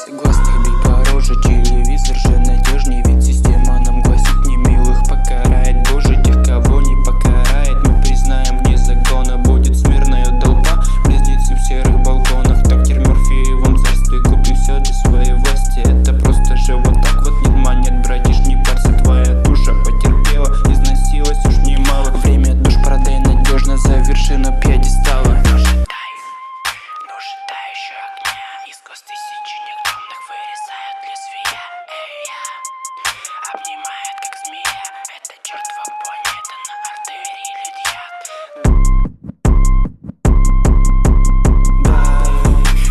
Согласных бей по роже, телевизор же надежней, ведь система нам гласит: немилых покарает Боже, тех, кого не покарает. Мы признаем, вне закона будет смирная толпа, близнецы в серых балконах. Так теперь Морфеевом царстве купи все для своей власти. Это просто же вот так вот, нет, манет, братиш, не парься, твоя душа потерпела, износилась уж немало. Время душ продай надежно за вершину пьедестала. Но ожидай еще огня, из глаз тысячи никчемных вырезают лезвия. Эй, я обнимает как змея, это чертова планета, на артерии льет яд.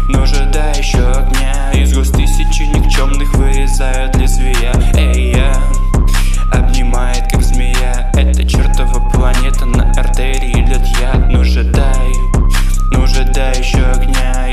Но ожидай еще огня, из глаз тысячи никчемных вырезают лезвия. Эй, я обнимает как змея, это чертова планета, на артерии льет яд. Но ожидай еще огня,